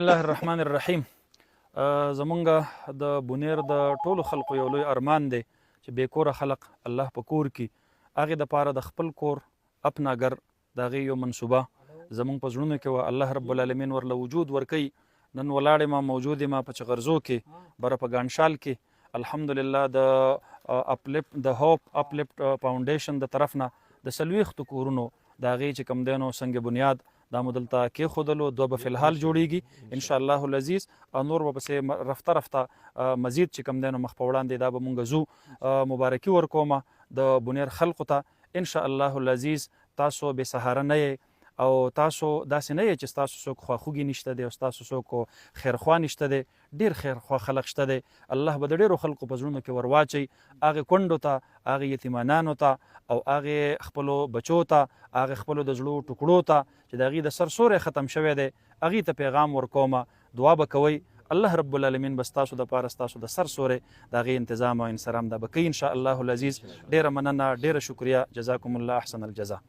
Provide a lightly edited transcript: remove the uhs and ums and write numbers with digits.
الله الرحمن الرحیم. زمونږ د بونیر د ټولو خلقو یو لوی ارمان دی چې بې کوره خلق الله په کور کړي. هغې دپاره د خپل کور اپنا ګر د هغې یو منصوبه زمونږ په زړونو کې وه. الله رب العالمین ورله وجود ورکوي. نن ولاړ یم موجود یم په چغرزو کې بره په ګانشال کې. الحمدلله د هوپ اپلفټ فاونډیشن د طرف نه د 40 کورونو د هغې چې کوم دی نو سنگ بنیاد دا مو دلته کېښودلو. دوه به فلحال جوړیږي انشاءالله العزیز، او نور به پسې رفته رفته مزید چې کوم دی نو مخ په وړاندې دا به مونږ ځو. مبارکي ورکومه د بونیر خلقو ته انشاءالله العزیز. تاسو بې سهاره نه یې او تاسو داسې نه یې چې ستاسو څوک خواخوږي نشته دی او ستاسو څوک خیرخوا نشته دی. ډېر خیرخوا خلق شته دی. الله به د ډېرو خلقو په زړونو کې ورواچوي، هغې کونډو ته، هغې یتیمانانو ته او هغې خپلو بچو ته، هغې خپلو د زړو ټکړو ته چې د هغې د سر سوری ختم شوی دی، هغې ته پیغام ورکومه. دعا به کوئ، الله رب العالمین به ستاسو دپاره ستاسو د سر سوری د هغې انتظام او انصرام دا به کوي انشاءالله العزیز. ډېره مننه، ډېره شکریه. جزاکم الله احسن الجزا.